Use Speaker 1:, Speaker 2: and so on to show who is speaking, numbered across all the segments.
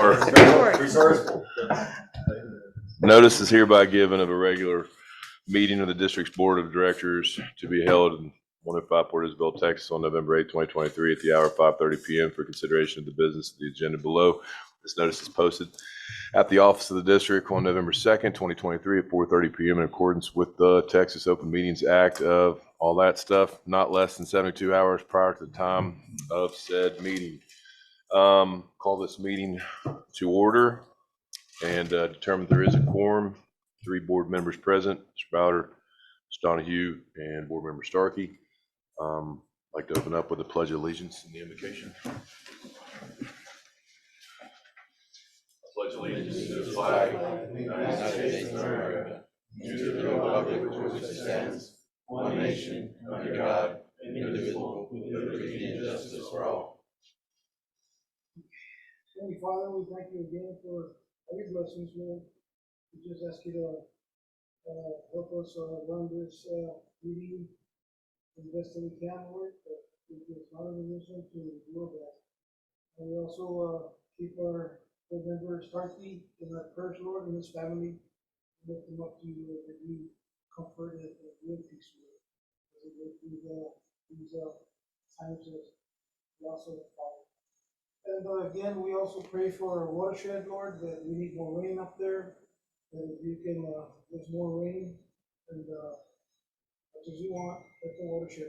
Speaker 1: Resourceful. Notice is hereby given of a regular meeting of the district's board of directors to be held in 105 Port Isabel, Texas on November 8, 2023 at the hour of 5:30 p.m. for consideration of the business of the agenda below. This notice is posted at the office of the district on November 2nd, 2023 at 4:30 p.m. in accordance with the Texas Open Meetings Act of all that stuff, not less than 72 hours prior to the time of said meeting. Call this meeting to order and determine there is a quorum. 3 board members present, Mr. Bowder, Mr. Donahue, and board member Starkey. I'd like to open up with a pledge of allegiance and the invocation. I pledge allegiance to the flag of the United States of America, and to the republic for which it stands, one nation, under God, indivisible, with liberty and justice for all.
Speaker 2: Heavenly Father, we thank you again for all your blessings, Lord. We just ask you to help us run this meeting the best that we can, Lord. It's not a remission to do that. And we also keep our board member Starkey in our prayers, Lord, and his family. Lift them up to you, Lord, that you comfort and good peace, Lord. As we go through these times of loss of the Father. And again, we also pray for our watershed, Lord, that we need more rain up there, and if you can, there's more rain, and as you want, let the watershed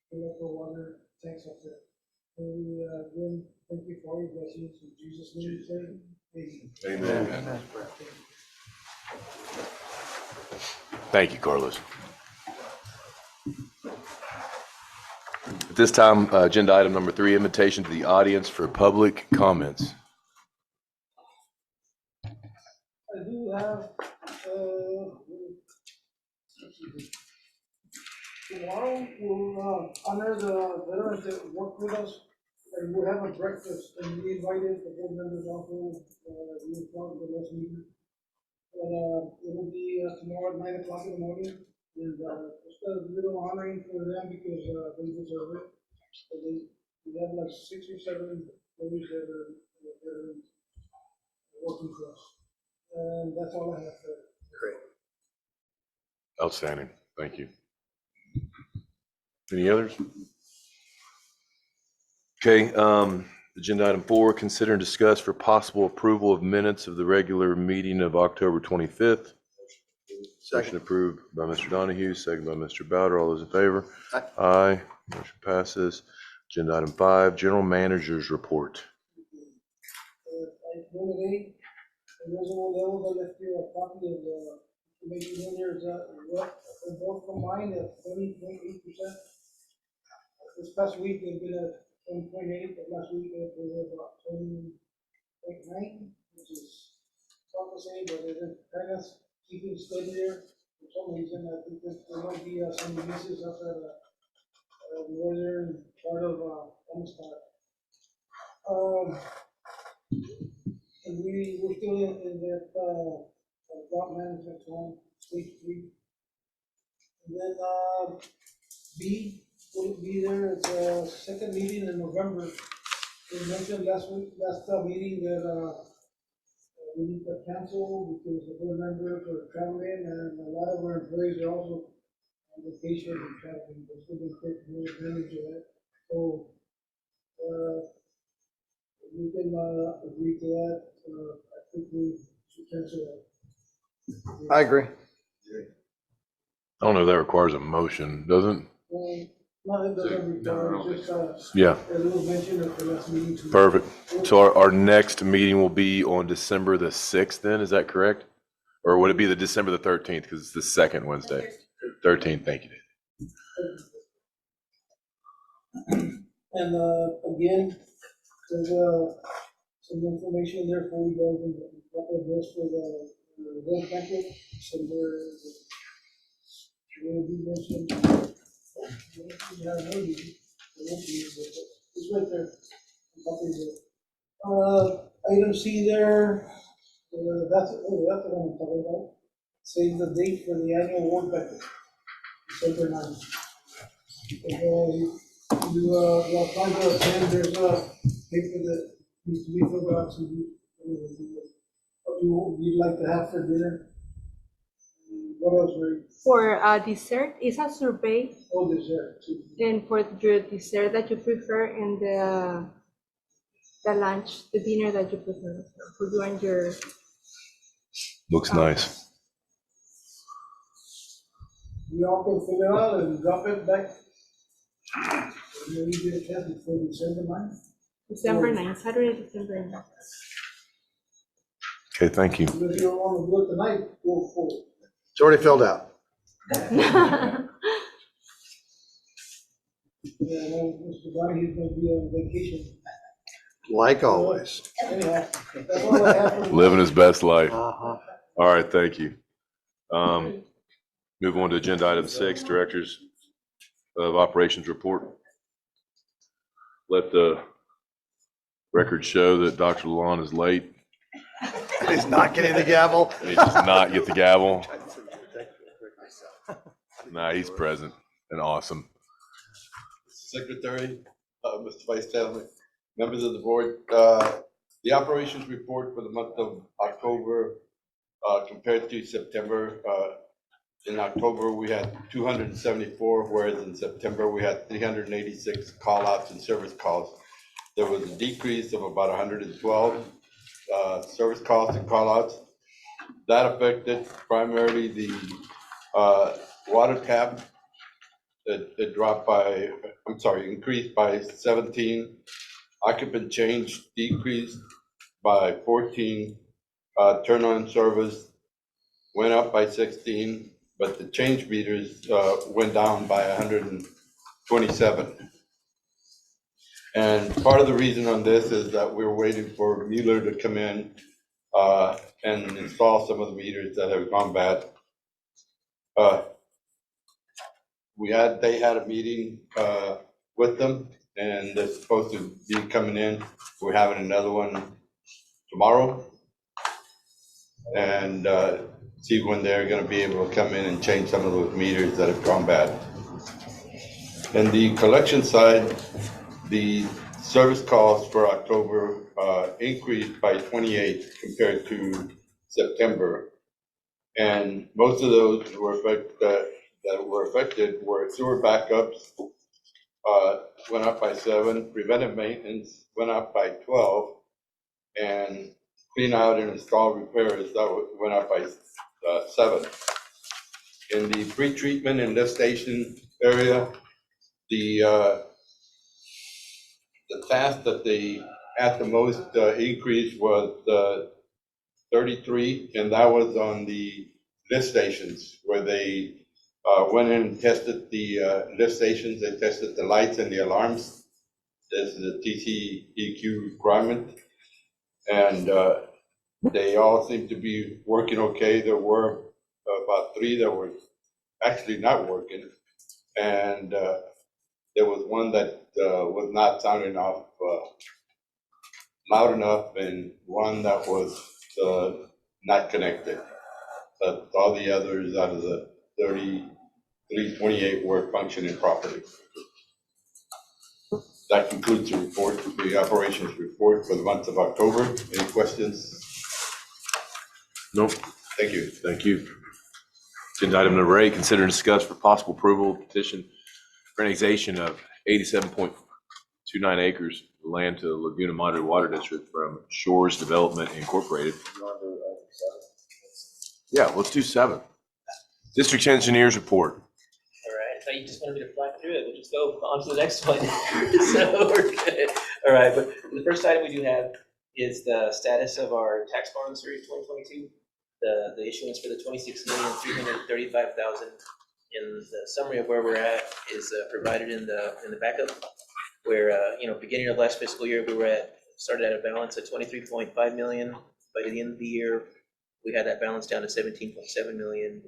Speaker 2: fill up the water tanks up there. And we again thank you for all your blessings in Jesus' name. We say amen. Amen.
Speaker 1: Thank you, Carlos. At this time, agenda item number 3, invitation to the audience for public comments.
Speaker 2: I do have, tomorrow we'll honor the veterans that work with us, and we'll have a breakfast, and we invited the board members also, we informed the last meeting. And it will be tomorrow at 9 o'clock in the morning, and just a little honoring for them because they deserve it. So we have like 6 or 7 members that are working for us. And that's all I have for it.
Speaker 1: Great. Outstanding. Thank you. Any others? Okay. Agenda item 4, consider and discuss for possible approval of minutes of the regular meeting of October 25th. Motion approved by Mr. Donahue, second by Mr. Bowder. All those in favor? Aye. Aye. Motion passes. Agenda item 5, general manager's report.
Speaker 2: Item 8, the reservoir levels, I left you a copy of the information in there. Is they're both combined at 20.8%. This past week they've been at 20.8, but last week they were about 20.9, which is not the same, but they're kind of keeping steady there. For some reason, I think that there might be some misses up at the northern part of Amistad. And we're still in that drought management plan, stage 3. And then B will be there. It's a second meeting in November. We mentioned last meeting that we need to cancel because the board members are traveling, and a lot of our employees are also on vacation and traveling. They're still going to take more advantage of that. So we can agree to that. I think we should cancel that.
Speaker 3: I agree.
Speaker 1: I don't know if that requires a motion, doesn't it?
Speaker 2: No, it doesn't require, just
Speaker 1: Yeah.
Speaker 2: a little mention of the last meeting.
Speaker 1: Perfect. So our next meeting will be on December the 6th then, is that correct? Or would it be the December the 13th because it's the second Wednesday? 13th, thank you, Dave.
Speaker 2: And again, there's some information there for you guys in a couple of this for the web packet. So will be mentioned. It's right there. Item C there. That's what I'm talking about. Save the date for the annual award packet, December 9th. You find out then there's a paper that needs to be filled out to What you'd like to have for dinner? What else, Ray?
Speaker 3: For dessert, is a survey,
Speaker 2: Oh, dessert too.
Speaker 3: and for your dessert that you prefer, and the lunch, the dinner that you prefer for you and your.
Speaker 1: Looks nice.
Speaker 2: We all can fill it out and drop it back. Maybe get a test before December 9th.
Speaker 3: December 9th, Saturday, December 9th.
Speaker 1: Okay, thank you.
Speaker 2: If you don't want to do it tonight, go for it.
Speaker 4: It's already filled out.
Speaker 2: Yeah, I know Mr. Bonnie, he's gonna be on vacation.
Speaker 4: Like always.
Speaker 2: Anyhow, that's all I have for.
Speaker 1: Living his best life.
Speaker 4: Uh-huh.
Speaker 1: All right, thank you. Move on to agenda item 6, Directors of Operations report. Let the record show that Dr. Lalonde is late.
Speaker 4: He's not getting the gavel.
Speaker 1: He does not get the gavel. Nah, he's present and awesome.
Speaker 5: Secretary, Mr. Vice Chairman, members of the board, the operations report for the month of October compared to September. In October, we had 274, whereas in September, we had 386 call-outs and service calls. There was a decrease of about 112 service calls and call-outs. That affected primarily the water tap. It dropped by, increased by 17. Occupant change decreased by 14. Turn on service went up by 16, but the change meters went down by 127. And part of the reason on this is that we're waiting for Mueller to come in and install some of the meters that have gone bad. They had a meeting with them, and they're supposed to be coming in. We're having another one tomorrow, and see when they're going to be able to come in and change some of those meters that have gone bad. And the collection side, the service calls for October increased by 28 compared to September, and most of those that were affected were sewer backups, went up by 7, preventive maintenance went up by 12, and clean out and install repairs that went up by 7. In the pre-treatment and lift station area, the task that they had the most increase was 33, and that was on the lift stations where they went in and tested the lift stations. They tested the lights and the alarms. This is a TCEQ requirement, and they all seem to be working okay. There were about 3 that were actually not working, and there was one that was not sounding off loud enough, and one that was not connected. But all the others out of the 28 were functioning properly. That concludes the report, the operations report for the month of October. Any questions?
Speaker 1: Nope.
Speaker 5: Thank you.
Speaker 1: Thank you. Agenda item number 8, consider and discuss for possible approval of petition for annexation of 87.29 acres of land to Laguna Madre Water District from Shores Development Incorporated. Yeah, let's do 7. District Engineers Report.
Speaker 6: All right, I thought you just wanted me to fly through it. We'll just go on to the next one. So we're good. All right, but the first item we do have is the status of our tax bond series 2022. The issuance for the 26,335,000. And the summary of where we're at is provided in the backup. Where beginning of last fiscal year started at a balance of 23.5 million. By the end of the year, we had that balance down to 17.7 million.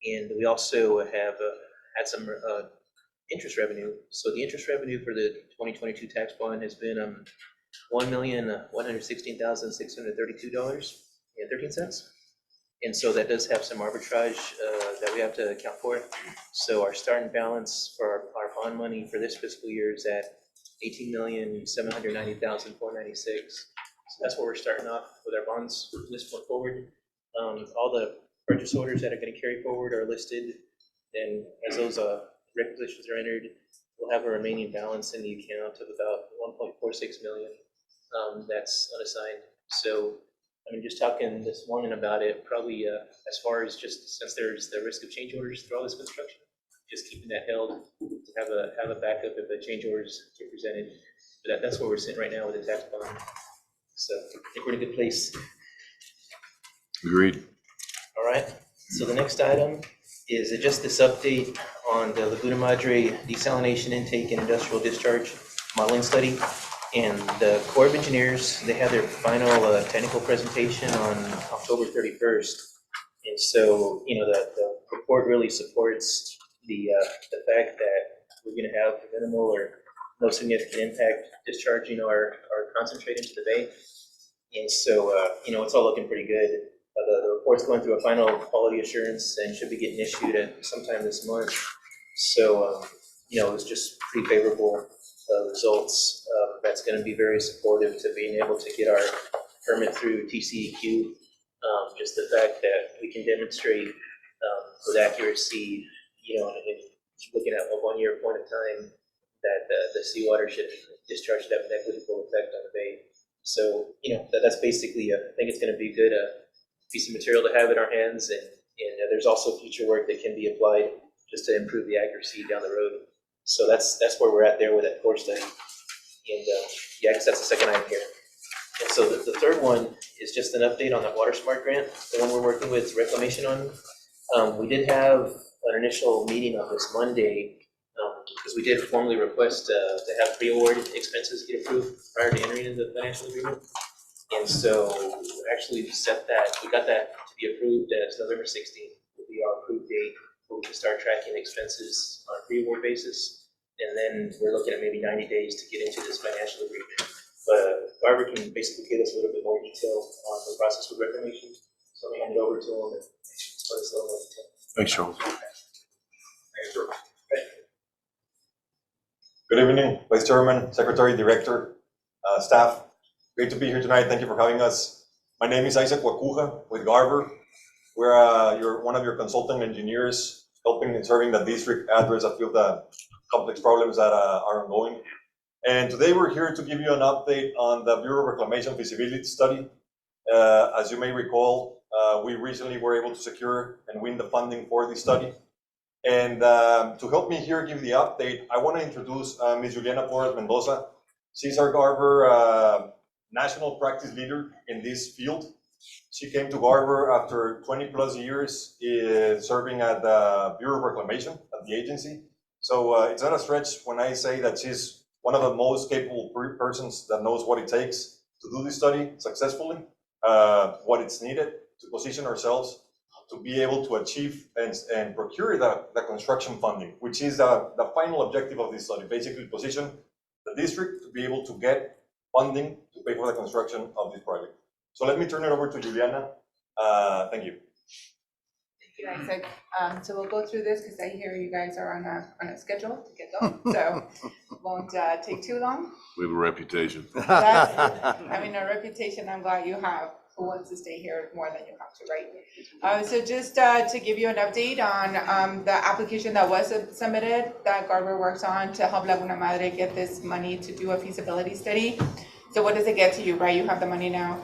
Speaker 6: And we also have had some interest revenue. So the interest revenue for the 2022 tax bond has been $1,116,632.13. And so that does have some arbitrage that we have to account for. So our starting balance for our bond money for this fiscal year is at $18,790,496. that's where we're starting off with our bonds from this point forward. All the purchase orders that are going to carry forward are listed, and as those requisitions are entered, we'll have a remaining balance in the account of about 1.46 million that's unassigned. So, I mean, just talking this morning about it, probably as far as just since there's the risk of change orders through all this construction, just keeping that held to have a backup if the change orders get presented. But that's where we're sitting right now with the tax bond. So I think we're in a good place.
Speaker 1: Agreed.
Speaker 6: All right, so the next item is just this update on the Laguna Madre desalination intake and industrial discharge modeling study. And the Corps of Engineers, they had their final technical presentation on October 31st. And so, you know, the report really supports the fact that we're gonna have minimal or no significant impact discharging our concentrate into the bay. And so, you know, it's all looking pretty good. The report's going through a final quality assurance and should be getting issued at sometime this month. So, you know, it's just pretty favorable results. That's going to be very supportive to being able to get our permit through TCEQ. Just the fact that we can demonstrate with accuracy, you know, and looking at a 1 year point of time, that the seawater should discharge to have a negligible effect on the bay. So, you know, that's basically, I think it's going to be good. Piece of material to have in our hands, and there's also future work that can be applied just to improve the accuracy down the road. So that's where we're at there with that core study. And yeah, I guess that's the second item here. And so the third one is just an update on that Water Smart grant, the one we're working with Reclamation on. We did have an initial meeting on this Monday because we did formally request to have pre-award expenses get approved prior to entering into the financial agreement. And so actually we got that to be approved as November 16th will be our approved date where we can start tracking expenses on a pre-award basis. And then we're looking at maybe 90 days to get into this financial agreement. But Barbara can basically give us a little bit more detail on the process with Reclamation. So we hand it over to him and let us know more detail.
Speaker 1: Thanks, Charles.
Speaker 7: Good evening, Vice Chairman, Secretary, Director, staff. Great to be here tonight. Thank you for having us. My name is Isaac Wakuja with Garver. We're one of your consulting engineers helping and serving the district address a few of the complex problems that are ongoing. And today we're here to give you an update on the Bureau of Reclamation feasibility study. As you may recall, we recently were able to secure and win the funding for this study. And to help me here give the update, I want to introduce Ms. Juliana Flores Mendoza. She's our Garver national practice leader in this field. She came to Garver after 20 plus years serving at the Bureau of Reclamation at the agency. So it's not a stretch when I say that she's one of the most capable persons that knows what it takes to do this study successfully, what it's needed to position ourselves to be able to achieve and procure the construction funding, which is the final objective of this study, basically position the district to be able to get funding to pay for the construction of this project. So let me turn it over to Juliana. Thank you.
Speaker 8: Thank you, Isaac. So we'll go through this because I hear you guys are on a schedule to get going, so it won't take too long.
Speaker 1: We have a reputation.
Speaker 8: I mean, a reputation I'm glad you have. Who wants to stay here more than you have to, right? So just to give you an update on the application that was submitted that Garver works on to help Laguna Madre get this money to do a feasibility study. So what does it get to you, right? You have the money now.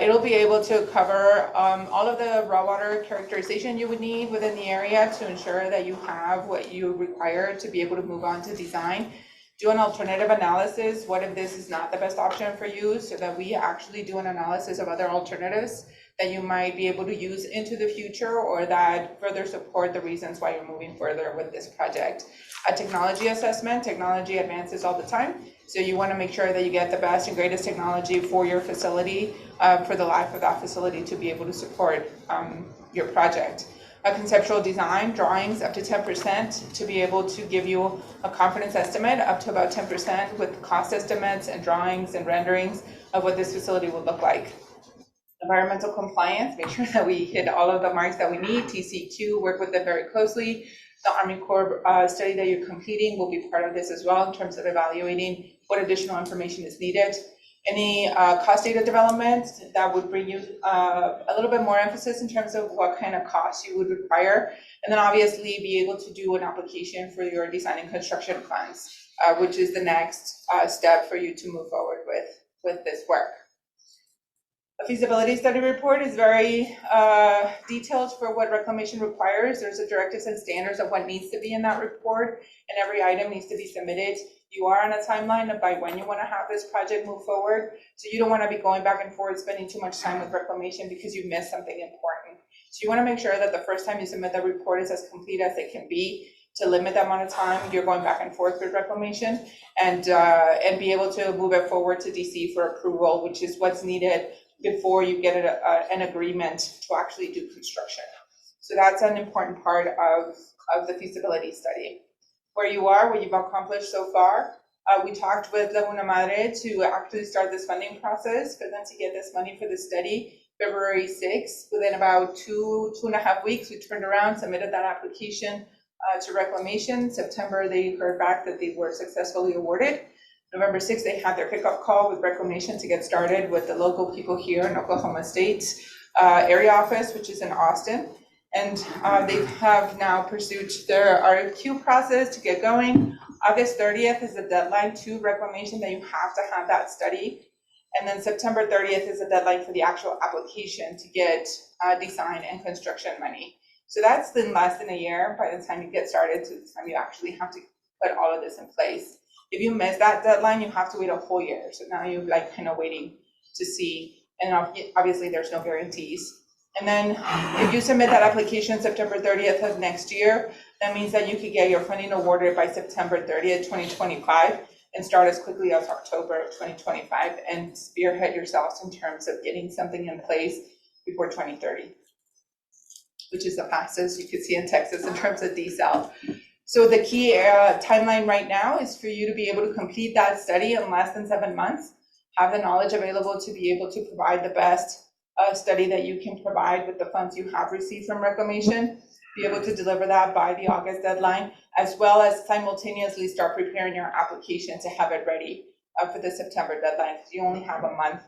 Speaker 8: It'll be able to cover all of the raw water characterization you would need within the area to ensure that you have what you require to be able to move on to design. Do an alternative analysis. What if this is not the best option for you, so that we actually do an analysis of other alternatives that you might be able to use into the future or that further support the reasons why you're moving further with this project. A technology assessment. Technology advances all the time, so you want to make sure that you get the best and greatest technology for your facility, for the life of that facility to be able to support your project. A conceptual design, drawings up to 10% to be able to give you a confidence estimate up to about 10% with cost estimates and drawings and renderings of what this facility will look like. Environmental compliance, make sure that we hit all of the marks that we need. TCEQ, work with them very closely. The Army Corps study that you're completing will be part of this as well in terms of evaluating what additional information is needed. any cost data development that would bring you a little bit more emphasis in terms of what kind of costs you would require. And then obviously be able to do an application for your design and construction funds, which is the next step for you to move forward with this work. A feasibility study report is very detailed for what reclamation requires. There's a directives and standards of what needs to be in that report, and every item needs to be submitted. You are on a timeline of by when you want to have this project move forward. So you don't want to be going back and forth, spending too much time with reclamation because you missed something important. So you want to make sure that the first time you submit the report is as complete as it can be to limit the amount of time you're going back and forth with reclamation, and be able to move it forward to DC for approval, which is what's needed before you get an agreement to actually do construction. So that's an important part of the feasibility study. Where you are, what you've accomplished so far. We talked with Laguna Madre to actually start this funding process for them to get this money for the study February 6th. Within about 2.5 weeks, we turned around, submitted that application to Reclamation. September, they heard back that they were successfully awarded. November 6th, they had their kickoff call with Reclamation to get started with the local people here in Oklahoma State area office, which is in Austin. And they have now pursued their RFQ process to get going. August 30th is the deadline to Reclamation that you have to have that study. And then September 30th is the deadline for the actual application to get design and construction money. So that's in less than a year by the time you get started to the time you actually have to put all of this in place. If you miss that deadline, you have to wait a whole year. So now you're like kind of waiting to see, and obviously there's no guarantees. And then if you submit that application September 30th of next year, that means that you could get your funding awarded by September 30th, 2025, and start as quickly as October of 2025 and spearhead yourselves in terms of getting something in place before 2030, which is the fastest you could see in Texas in terms of decel. So the key timeline right now is for you to be able to complete that study in less than 7 months, have the knowledge available to be able to provide the best study that you can provide with the funds you have received from Reclamation, be able to deliver that by the August deadline, as well as simultaneously start preparing your application to have it ready for the September deadline. You only have a month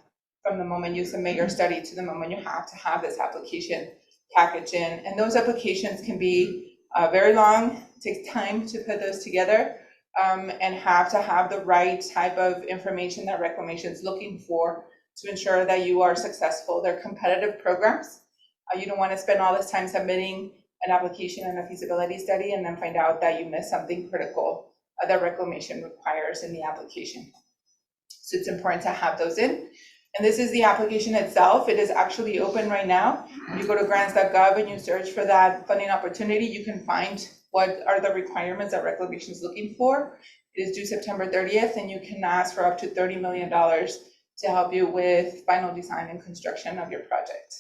Speaker 8: from the moment you submit your study to the moment you have to have this application package in. And those applications can be very long, it takes time to put those together, and have to have the right type of information that Reclamation is looking for to ensure that you are successful. They're competitive programs. You don't want to spend all this time submitting an application and a feasibility study and then find out that you missed something critical that Reclamation requires in the application. So it's important to have those in. And this is the application itself. It is actually open right now. When you go to grants.gov and you search for that funding opportunity, you can find what are the requirements that Reclamation is looking for. It is due September 30th, and you can ask for up to $30 million to help you with final design and construction of your project.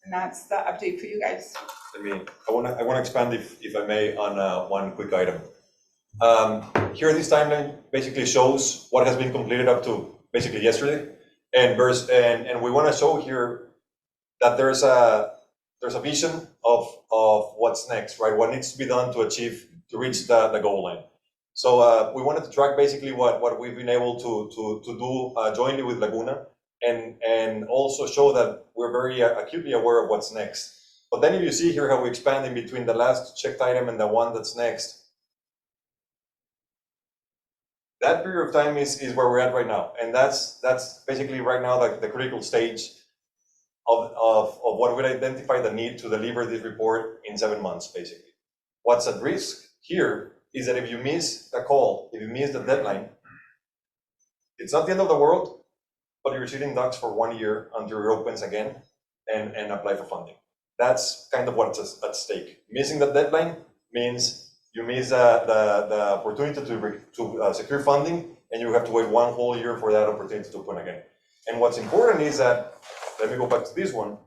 Speaker 8: And that's the update for you guys.
Speaker 7: I want to expand, if I may, on one quick item. Here, this timeline basically shows what has been completed up to basically yesterday, and we want to show here that there's a vision of what's next, right? What needs to be done to reach the goal line. So we wanted to track basically what we've been able to do jointly with Laguna, and also show that we're very acutely aware of what's next. But then if you see here how we expand in between the last checked item and the one that's next, that period of time is where we're at right now. And that's basically right now the critical stage of what would identify the need to deliver this report in 7 months, basically. What's at risk here is that if you miss the call, if you miss the deadline, it's not the end of the world, but you're sitting ducks for 1 year until it opens again and apply for funding. That's kind of what's at stake. Missing the deadline means you miss the opportunity to secure funding, and you have to wait 1 whole year for that opportunity to open again. And what's important is that, let me go back to this one.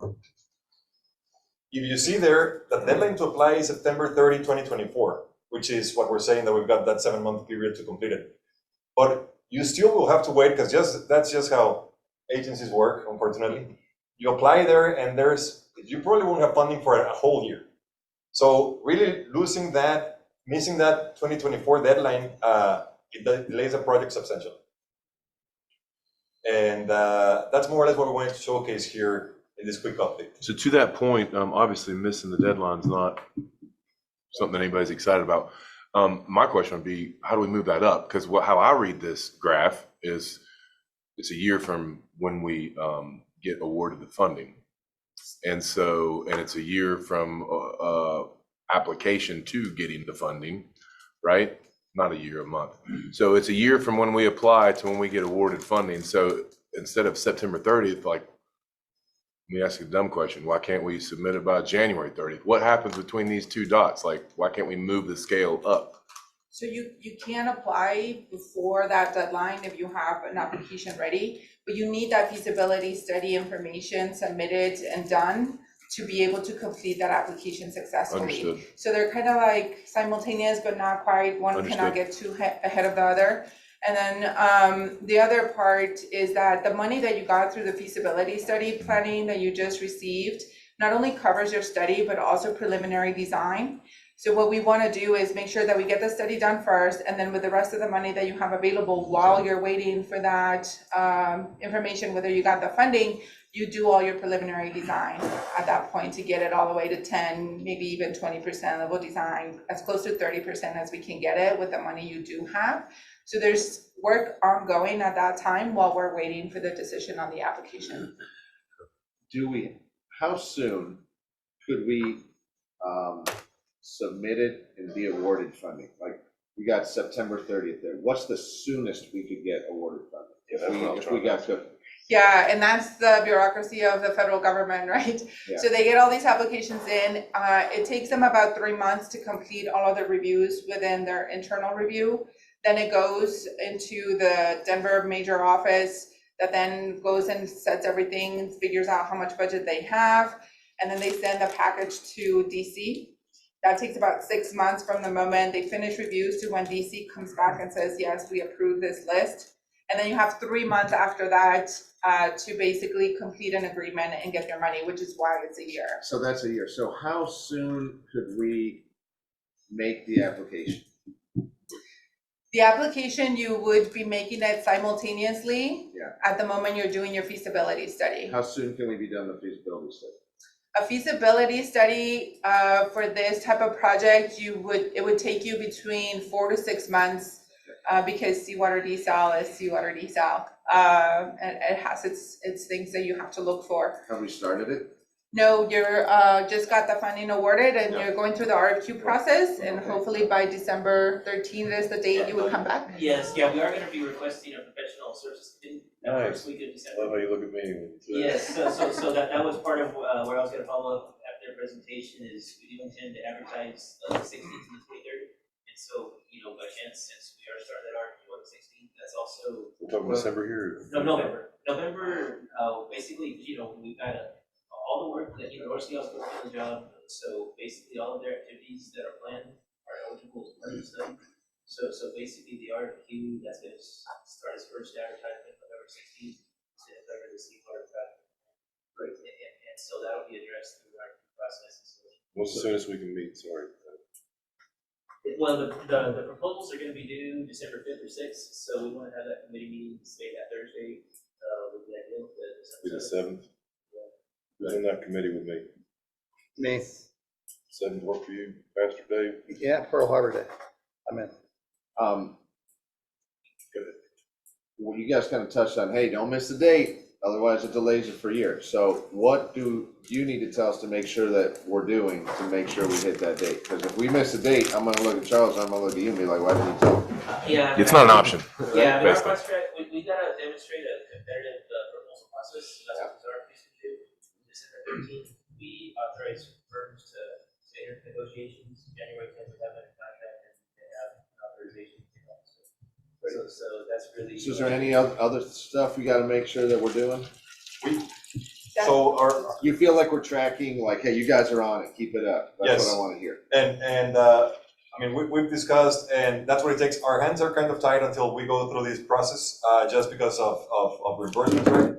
Speaker 7: If you see there, the deadline to apply is September 30, 2024, which is what we're saying, that we've got that 7-month period to complete it. But you still will have to wait, because that's just how agencies work, unfortunately. You apply there, and you probably won't have funding for a whole year. So really missing that 2024 deadline, it delays the project substantially. And that's more or less what we wanted to showcase here in this quick update.
Speaker 1: So to that point, obviously missing the deadline's not something that anybody's excited about. My question would be, how do we move that up? Because how I read this graph is it's a year from when we get awarded the funding. And it's a year from application to getting the funding, right? Not a year, a month. So it's a year from when we apply to when we get awarded funding. So instead of September 30th, like, let me ask you a dumb question. Why can't we submit it by January 30th? What happens between these two dots? Like, why can't we move the scale up?
Speaker 8: So you can apply before that deadline if you have an application ready, but you need that feasibility study information submitted and done to be able to complete that application successfully.
Speaker 1: Understood.
Speaker 8: So they're kind of like simultaneous, but not quite. One cannot get too ahead of the other. And then the other part is that the money that you got through the feasibility study planning that you just received not only covers your study, but also preliminary design. So what we want to do is make sure that we get the study done first, and then with the rest of the money that you have available while you're waiting for that information, whether you got the funding, you do all your preliminary design at that point to get it all the way to 10, maybe even 20% level design, as close to 30% as we can get it with the money you do have. So there's work ongoing at that time while we're waiting for the decision on the application.
Speaker 9: How soon could we submit it and be awarded funding? Like, we got September 30th there. What's the soonest we could get awarded funding? If we got to.
Speaker 8: Yeah, and that's the bureaucracy of the federal government, right?
Speaker 9: Yeah.
Speaker 8: So they get all these applications in. It takes them about 3 months to complete all of the reviews within their internal review. Then it goes into the Denver major office that then goes and sets everything, figures out how much budget they have, and then they send the package to DC. That takes about 6 months from the moment they finish reviews to when DC comes back and says, yes, we approve this list. And then you have 3 months after that to basically complete an agreement and get their money, which is why it's a year.
Speaker 9: So that's a year. So how soon could we make the application?
Speaker 8: The application, you would be making it simultaneously at the moment you're doing your feasibility study.
Speaker 9: How soon can we be done the feasibility study?
Speaker 8: A feasibility study for this type of project, it would take you between 4 to 6 months because seawater desal is seawater desal. And it has its things that you have to look for.
Speaker 9: Have we started it?
Speaker 8: No, you're just got the funding awarded and you're going through the RFQ process, and hopefully by December 13th is the date you would come back.
Speaker 6: Yes, yeah, we are gonna be requesting a professional services committee that
Speaker 1: Nice.
Speaker 6: first week of
Speaker 1: I
Speaker 6: December.
Speaker 1: love how you look at me.
Speaker 6: Yes, so that was part of where I was gonna follow up after their presentation is we do intend to advertise the 16th to the 23rd. And so, by chance, since we are starting at RFQ on the 16th, that's also.
Speaker 1: We're talking December here.
Speaker 6: No, November, basically, we've got all the work that, University House doing the job. So basically all of their activities that are planned are eligible as part of the study. So basically the RFQ, that's gonna start its first advertisement November 16th to cover the seawater project.
Speaker 9: Great.
Speaker 6: And so that'll be addressed through our process.
Speaker 1: What's the soonest we can meet? Sorry.
Speaker 6: Well, the proposals are gonna be due December 5th or 6th, so we wanna have that committee meeting say that Thursday, with the idea of
Speaker 1: Be the 7th.
Speaker 6: Yeah.
Speaker 1: Who's in that committee with me?
Speaker 4: Me,
Speaker 1: 7th work for you, Pastor Dave?
Speaker 4: yeah, Pearl Harbor Day. I'm in.
Speaker 9: Well, you guys kind of touched on, hey, don't miss the date, otherwise it delays it for a year. So what do you need to tell us to make sure that we're doing to make sure we hit that date? Because if we miss the date, I'm gonna look at Charles, and I'm gonna look at you and be like, why didn't you tell me?
Speaker 6: Yeah.
Speaker 1: It's not an option.
Speaker 6: Yeah, I mean, our
Speaker 1: Basically.
Speaker 6: contract, we gotta demonstrate a competitive proposal process, that's what our piece to do. December 13th, we authorize firms to enter negotiations, January 10th, we have a contract and have authorization to go. So that's really.
Speaker 9: So is there any other stuff we gotta make sure that we're doing?
Speaker 7: So our,
Speaker 9: You feel like we're tracking, like, hey, you guys are on it, keep it up. That's
Speaker 7: Yes.
Speaker 9: what I wanna hear.
Speaker 7: we've discussed, and that's what it takes. Our hands are kind of tied until we go through this process, just because of reimbursement, right?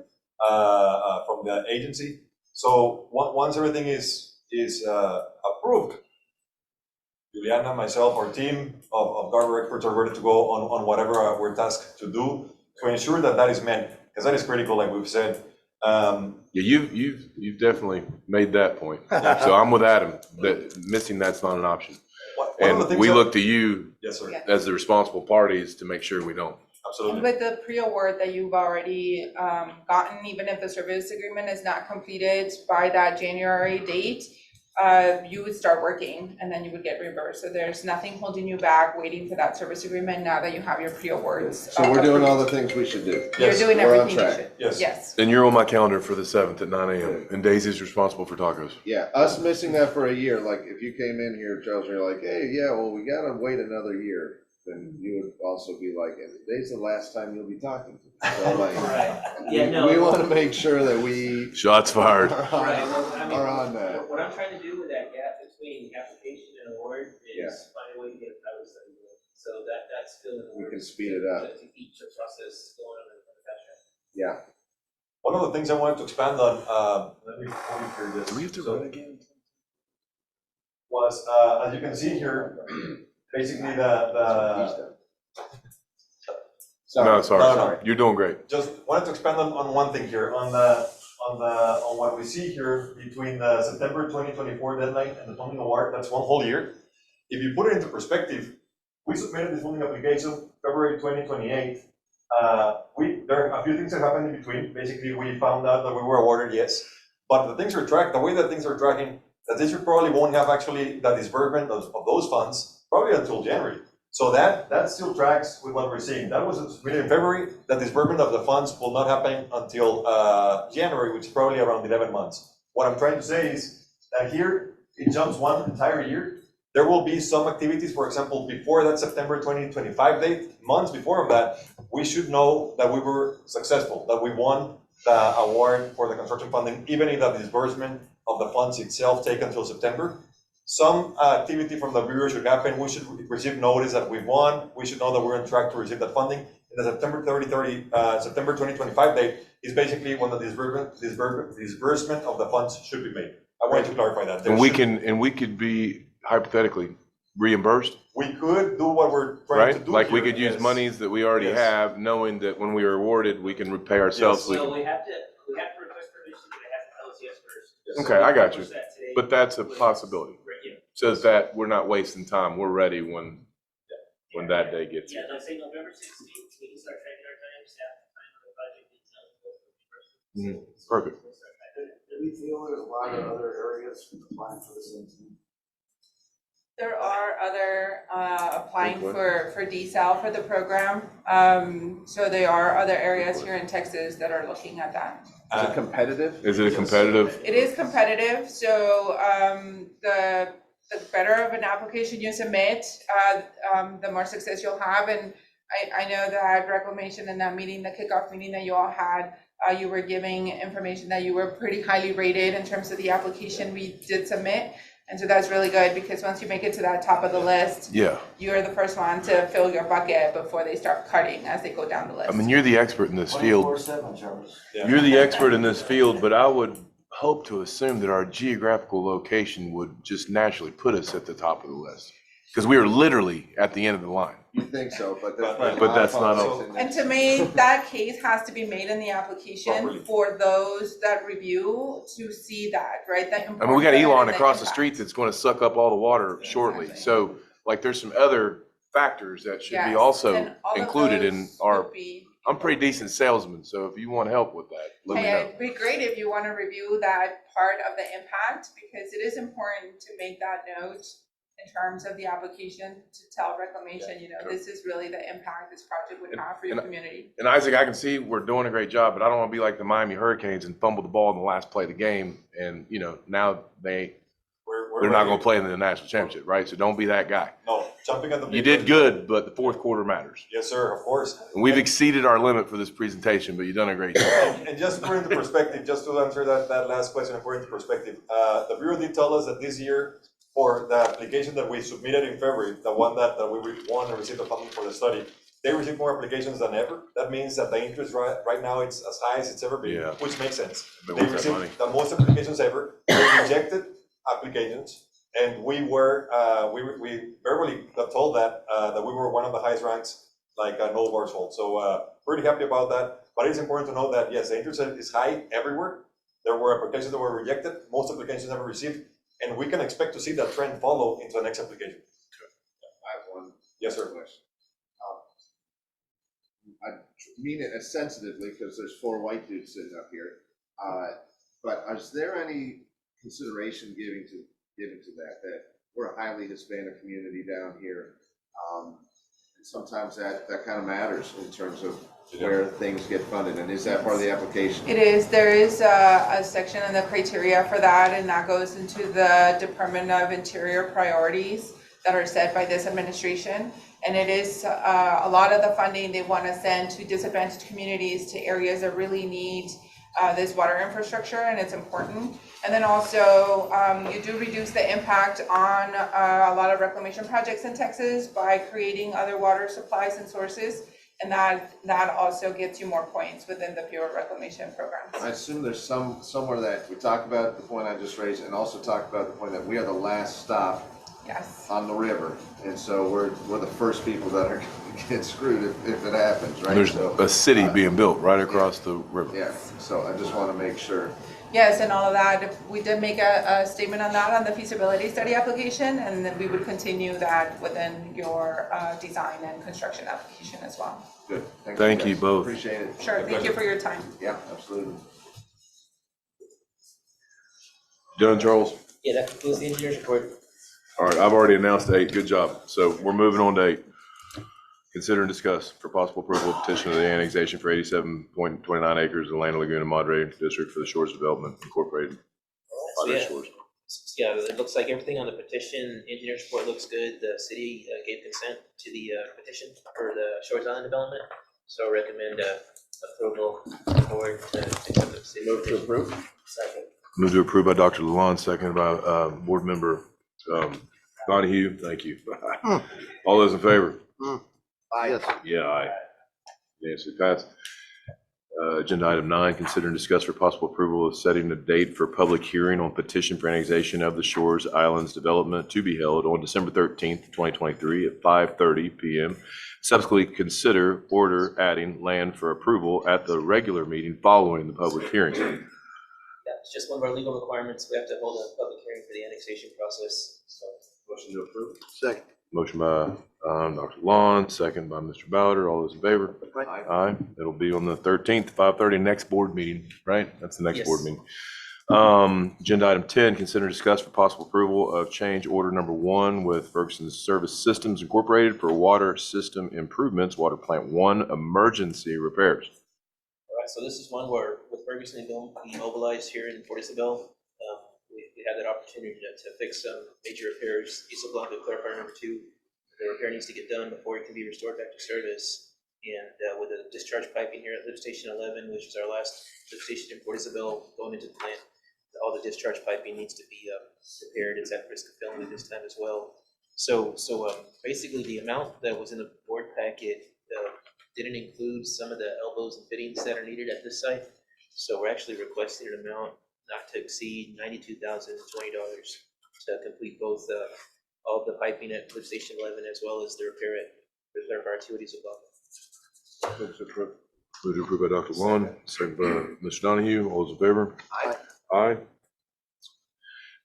Speaker 7: From the agency. So once everything is approved, Juliana, myself, our team of Garver experts are ready to go on whatever we're tasked to do to ensure that is met. because that is critical, like we've said.
Speaker 1: Yeah, you've definitely made that point. So I'm with Adam, that missing that's not an option.
Speaker 7: One of the
Speaker 1: And
Speaker 7: things
Speaker 1: we
Speaker 7: that-
Speaker 1: look to you
Speaker 7: Yes, sir,
Speaker 8: Yeah.
Speaker 1: as the responsible parties to make sure we don't.
Speaker 8: And
Speaker 7: absolutely.
Speaker 8: with the pre-award that you've already gotten, even if the service agreement is not completed by that January date, you would start working and then you would get reimbursed. So there's nothing holding you back waiting for that service agreement now that you have your pre-awards.
Speaker 9: So we're doing all the things we should do.
Speaker 8: You're
Speaker 7: Yes,
Speaker 8: doing
Speaker 9: we're on
Speaker 8: everything you
Speaker 9: track.
Speaker 8: should.
Speaker 7: Yes.
Speaker 8: Yes.
Speaker 1: And you're on my calendar for the 7th at 9 a.m. And Daisy's responsible for tacos.
Speaker 9: Yeah, us missing that for a year, like if you came in here, Charles, and you're like, hey, yeah, well, we gotta wait another year, then you would also be like, and today's the last time you'll be talking to me. So like,
Speaker 6: Right. Yeah, no.
Speaker 9: we wanna make sure that we
Speaker 1: Shots fired.
Speaker 9: are
Speaker 6: Right,
Speaker 9: on,
Speaker 6: well, I mean,
Speaker 9: are on that.
Speaker 6: what I'm trying to do with that gap between application and award
Speaker 9: Yeah.
Speaker 6: is find a way to get a pilot study going. So that's still in the
Speaker 9: We
Speaker 6: works.
Speaker 9: can speed it up.
Speaker 6: To keep the process going on the fast track.
Speaker 9: Yeah,
Speaker 7: One of the things I wanted to expand on, let me hear this.
Speaker 1: Do we have to
Speaker 7: So-
Speaker 1: run again?
Speaker 7: Was, as you can see here, basically the
Speaker 1: No, sorry.
Speaker 7: No.
Speaker 1: You're doing great.
Speaker 7: just wanted to expand on one thing here, on what we see here between the September 2024 deadline and the funding award, that's one whole year. If you put it into perspective, we submitted the funding application February 2028. There are a few things that happened in between. Basically, we found out that we were awarded, yes. But the way that things are tracking, the district probably won't have actually the disbursement of those funds probably until January. So that still tracks with what we're seeing. That was submitted in February. The disbursement of the funds will not happen until January, which is probably around 11 months. What I'm trying to say is that here, it jumps one entire year. There will be some activities, for example, before that September 2025 date, months before that, we should know that we were successful, that we won the award for the construction funding, even if the disbursement of the funds itself take until September. Some activity from the Bureau should happen. We should receive notice that we've won. We should know that we're on track to receive that funding. And the September 2025 date is basically when the disbursement of the funds should be made. I wanted to clarify that.
Speaker 1: And we could be hypothetically reimbursed,
Speaker 7: We could do what we're trying to
Speaker 1: right?
Speaker 7: do
Speaker 1: Like we
Speaker 7: here,
Speaker 1: could use
Speaker 7: yes.
Speaker 1: monies that we already
Speaker 7: Yes.
Speaker 1: have, knowing that when we are awarded, we can repay ourselves.
Speaker 7: Yes.
Speaker 1: so we
Speaker 6: So
Speaker 1: can-
Speaker 6: we have to request permission, but they have to tell us yes first. Just
Speaker 1: Okay,
Speaker 6: so
Speaker 1: I
Speaker 6: we
Speaker 1: got
Speaker 6: can
Speaker 1: you.
Speaker 6: push that today.
Speaker 1: But that's a possibility.
Speaker 6: Right, yeah.
Speaker 1: Says that we're not wasting time. We're ready when that day gets
Speaker 6: Yeah,
Speaker 1: here.
Speaker 6: let's say November 16th, we can start tracking our time, staff, time on the project details.
Speaker 1: Perfect.
Speaker 10: Do we feel there's a lot of other areas applying for the same thing?
Speaker 8: There are other applying
Speaker 1: Good
Speaker 8: for DSAL for the program. So there are other areas here in Texas that are looking at that.
Speaker 9: is it competitive?
Speaker 1: Is it a competitive?
Speaker 8: It is competitive, so the better of an application you submit, the more success you'll have. And I know that Reclamation in that meeting, the kickoff meeting that you all had, you were giving information that you were pretty highly rated in terms of the application we did submit. And so that's really good, because once you make it to that top of the list,
Speaker 1: Yeah.
Speaker 8: you're the first one to fill your bucket before they start cutting as they go down the list.
Speaker 1: I mean, you're the expert in this field.
Speaker 10: 24/7, Charles.
Speaker 1: You're the expert in this field, but I would hope to assume that our geographical location would just naturally put us at the top of the list. Because we are literally at the end of the line.
Speaker 9: You think so, but there's
Speaker 7: But-
Speaker 9: probably a
Speaker 1: but
Speaker 9: lot
Speaker 1: that's
Speaker 9: of
Speaker 1: not
Speaker 9: politics
Speaker 1: all.
Speaker 9: in there.
Speaker 8: And to me, that case has to be made in the application for those that review to see that, right?
Speaker 1: I mean, we got Elon across the street that's going to suck up all the water shortly.
Speaker 8: Exactly.
Speaker 1: So like there's some other factors that should be
Speaker 8: Yes,
Speaker 1: also
Speaker 8: and all of
Speaker 1: included in
Speaker 8: those
Speaker 1: our,
Speaker 8: would be-
Speaker 1: I'm a pretty decent salesman. So if you want help with that, let me
Speaker 8: Hey,
Speaker 1: know.
Speaker 8: it'd be great if you want to review that part of the impact, because it is important to make that note in terms of the application to tell Reclamation, you know, this is really the impact this project would have for your
Speaker 1: and-
Speaker 8: community.
Speaker 1: And Isaac, I can see we're doing a great job, but I don't want to be like the Miami Hurricanes and fumble the ball in the last play of the game. And, you know, now they're not going to play in the national championship, right? So don't be that guy.
Speaker 7: No, jumping at the.
Speaker 1: You did good, but the fourth quarter matters.
Speaker 7: Yes, sir, of course.
Speaker 1: And we've exceeded our limit for this presentation, but you've done a great job.
Speaker 7: And just to put into perspective, just to answer that last question and put into perspective, the Bureau did tell us that this year, for the application that we submitted in February, the one that we won and received the funding for the study, they received more applications than ever. That means that the interest right now it's as high as it's ever been,
Speaker 1: Yeah.
Speaker 7: which makes sense.
Speaker 1: They
Speaker 7: They
Speaker 1: want that money.
Speaker 7: received the most applications ever. They rejected applications, and we verbally got told that we were one of the highest ranks, like no bars hold. So pretty happy about that. But it's important to know that, yes, the interest is high everywhere. There were applications that were rejected, most applications never received, and we can expect to see that trend follow into the next application.
Speaker 9: I have one.
Speaker 7: Yes, sir.
Speaker 9: Question. I mean it as sensitively, because there's 4 white dudes sitting up here. But is there any consideration given to that we're a highly Hispanic community down here? And sometimes that kind of matters in terms of where things get funded, and is that part of the application?
Speaker 8: It is, there is a section in the criteria for that, and that goes into the Department of Interior priorities that are set by this administration. And it is a lot of the funding they want to send to disadvantaged communities, to areas that really need this water infrastructure, and it's important. And then also, you do reduce the impact on a lot of reclamation projects in Texas by creating other water supplies and sources. And that also gets you more points within the Bureau Reclamation programs.
Speaker 9: I assume there's somewhere that we talk about the point I just raised, and also talk about the point that we are the last stop
Speaker 8: Yes.
Speaker 9: on the river, and so we're the first people that are gonna get screwed if it happens, right?
Speaker 1: There's
Speaker 9: So,
Speaker 1: a city being built right across the river.
Speaker 9: yeah, so I just want to make sure.
Speaker 8: Yes, and all of that, we did make a statement on that on the feasibility study application, and then we would continue that within your design and construction application as well.
Speaker 9: Good.
Speaker 1: Thank you
Speaker 9: guys.
Speaker 1: both.
Speaker 9: Appreciate it.
Speaker 8: Sure, thank you for your time.
Speaker 9: Yeah, absolutely.
Speaker 1: Done, Charles?
Speaker 6: Yeah, that concludes the engineer's report.
Speaker 1: All right, I've already announced 8. Good job. So we're moving on to 8. Consider and discuss for possible approval of petition of the annexation for 87.29 acres of land in Laguna Madre District for the Shores Development Incorporated.
Speaker 6: So,
Speaker 1: Madre
Speaker 6: yeah.
Speaker 1: Shores.
Speaker 6: Yeah, it looks like everything on the petition, engineer's report looks good. The city gave consent to the petition for the Shores Island development. So I recommend approval forward to accept the city.
Speaker 9: Move to approve.
Speaker 6: Second.
Speaker 1: Move to approve by Dr. Lalonde, seconded by Board Member Donahue. Thank you. All those in favor?
Speaker 4: Yes.
Speaker 1: Yeah, aye. Yes, it passed. Agenda item 9, consider and discuss for possible approval of setting a date for public hearing on petition for annexation of the Shores Islands development to be held on December 13th, 2023 at 5:30 p.m. Subsequently, consider order adding land for approval at the regular meeting following the public hearing.
Speaker 6: Yeah, it's just one of our legal requirements. We have to hold a public hearing for the annexation process. So
Speaker 9: Motion to approve.
Speaker 4: Second.
Speaker 1: Motion by Dr. Lon, second by Mr. Bowder. All those in favor?
Speaker 9: Aye.
Speaker 1: Aye. It'll be on the 13th, 5:30, next board meeting, right? That's the next
Speaker 6: Yes.
Speaker 1: board meeting. Agenda item 10, consider and discuss for possible approval of change order number 1 with Ferguson Service Systems Incorporated for water system improvements, Water Plant 1 emergency repairs.
Speaker 6: all right, so this is one where with Ferguson and we mobilized here in Port Isabel. We had that opportunity to fix some major repairs. Diesel Blanco clarifier number 2. The repair needs to get done before it can be restored back to service. And with the discharge piping here at lift station 11, which is our last lift station in Port Isabel going into the plant, all the discharge piping needs to be repaired. It's at risk of failing at this time as well. So basically the amount that was in the board packet didn't include some of the elbows and fittings that are needed at this site. So we're actually requesting an amount not to exceed $92,020 to complete both all the piping at lift station 11 as well as the repair at the clarifier 2 at Diesel Blanco.
Speaker 1: Move to approve. Move to approve by Dr. Lon, second by Mr. Donahue. All those in favor?
Speaker 9: Aye.
Speaker 1: Aye.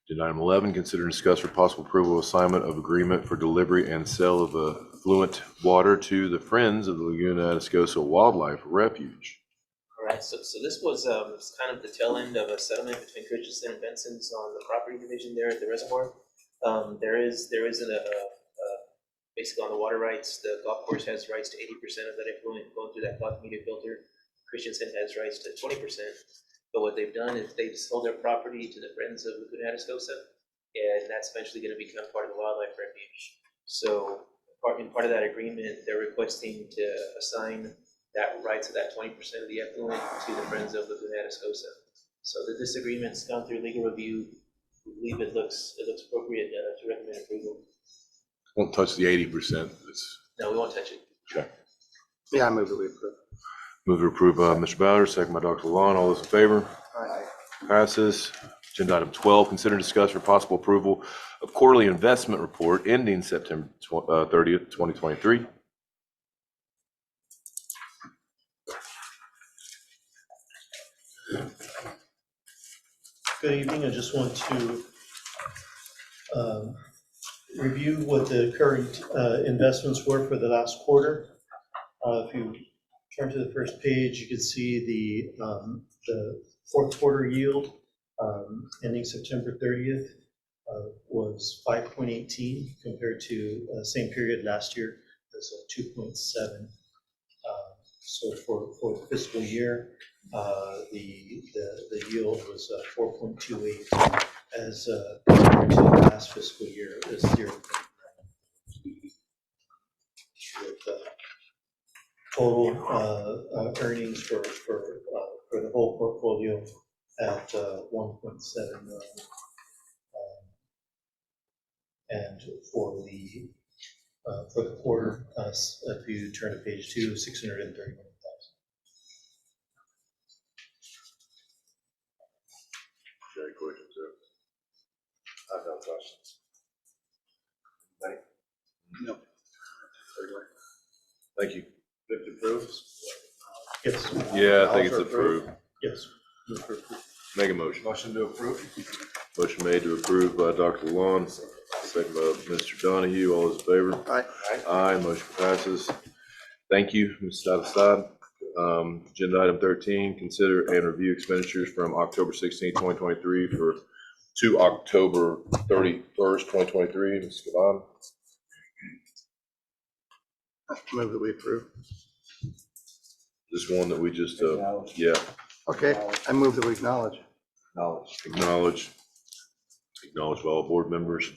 Speaker 1: Agenda item 11, consider and discuss for possible approval of assignment of agreement for delivery and sale of affluent water to the Friends of the Laguna Atascosa Wildlife Refuge.
Speaker 6: All right, so this was kind of the tail end of a settlement between Christensen and Benson's on the property division there at the reservoir. There is basically on the water rights, the golf course has rights to 80% of that effluent going through that cloth media filter. Christensen has rights to 20%. But what they've done is they've sold their property to the Friends of Laguna Atascosa, and that's eventually going to become part of the wildlife refuge. So in part of that agreement, they're requesting to assign that right to that 20% of the effluent to the Friends of Laguna Atascosa. So this agreement's gone through legal review. We believe it looks appropriate to recommend approval.
Speaker 1: Won't touch the 80%.
Speaker 6: No, we won't touch it.
Speaker 1: Okay.
Speaker 4: Yeah, I move that we approve.
Speaker 1: Move to approve by Mr. Bowder, second by Dr. Lon. All those in favor?
Speaker 4: Aye.
Speaker 1: Passes. Agenda item 12, consider and discuss for possible approval of quarterly investment report ending September 30th, 2023.
Speaker 11: Good evening. I just want to review what the current investments were for the last quarter. If you turn to the first page, you can see the fourth quarter yield ending September 30th was 5.18 compared to same period last year was 2.7. So for the fiscal year, the yield was 4.28 as compared to last fiscal year it was 0.9. With total earnings for the whole portfolio at 1.7 million. And for the quarter, if you turn to page 2, 631,000.
Speaker 1: Any questions, sir?
Speaker 9: I have no questions.
Speaker 4: No.
Speaker 1: Thank you.
Speaker 9: Good to prove.
Speaker 11: Yes,
Speaker 1: Yeah, I think it's approved.
Speaker 11: yes.
Speaker 1: Make a motion.
Speaker 9: Motion to approve?
Speaker 1: Motion made to approve by Dr. Luan, second by Mr. Donahue. All those in favor?
Speaker 4: Aye.
Speaker 1: Aye, motion passes. Thank you, Ms. Sadasad. Agenda item 13, consider and review expenditures from October 16, 2023 to October 31st, 2023. Ms. Gavon.
Speaker 4: Move that we approve.
Speaker 1: This one that we just, yeah,
Speaker 4: Okay, I move that we acknowledge.
Speaker 1: acknowledge by all board members.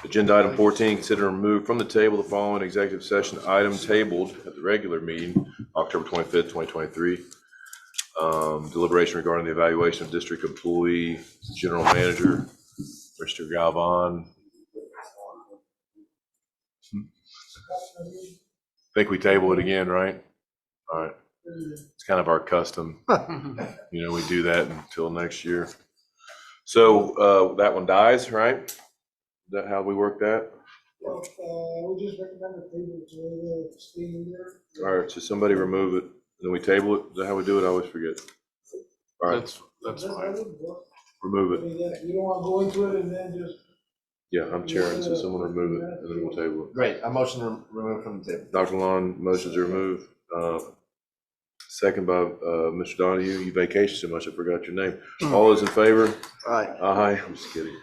Speaker 1: Agenda item 14, consider and remove from the table the following executive session item tabled at the regular meeting, October 25th, 2023. Deliberation regarding the evaluation of district employee, general manager, Mr. Galvan. I think we table it again, right? All right. It's kind of our custom. You know, we do that until next year. So that one dies, right? Is that how we work that?
Speaker 2: Well, we just recommend the table to the steam there.
Speaker 1: All right, so somebody remove it, then we table it. Is that how we do it? I always forget. All right,
Speaker 9: That's
Speaker 2: That
Speaker 9: fine.
Speaker 2: would work.
Speaker 1: remove
Speaker 2: I
Speaker 1: it.
Speaker 2: mean, yeah, you don't want to go into it and then just.
Speaker 1: Yeah, I'm chairing, so someone remove it, and then we'll table it.
Speaker 9: Great, I motion to remove from the table.
Speaker 1: Dr. Lon, motions to remove. Second by Mr. Donahue. You vacation so much, I forgot your name. All those in favor?
Speaker 4: Aye.
Speaker 1: Aye, I'm just kidding.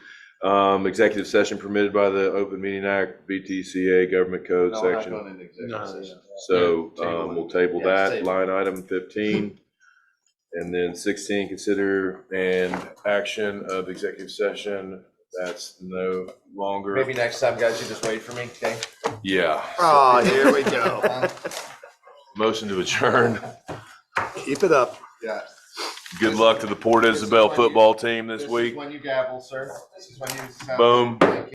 Speaker 1: Executive session permitted by the Open Meeting Act, BTCA, Government Code
Speaker 9: No, we're not
Speaker 1: section.
Speaker 9: going into executive session.
Speaker 1: So
Speaker 9: Table it.
Speaker 1: we'll table
Speaker 9: Yeah,
Speaker 1: that,
Speaker 9: table.
Speaker 1: line item 15. And then 16, consider and action of executive session. That's no longer.
Speaker 9: Maybe next time, guys, you just wait for me, okay?
Speaker 1: Yeah.
Speaker 4: Oh, here we go.
Speaker 1: Motion to adjourn.
Speaker 4: Keep it up.
Speaker 9: Yeah.
Speaker 1: Good luck to the Port Isabel football team this week.
Speaker 9: This is when you gavel, sir. This is when you sound.
Speaker 1: Boom.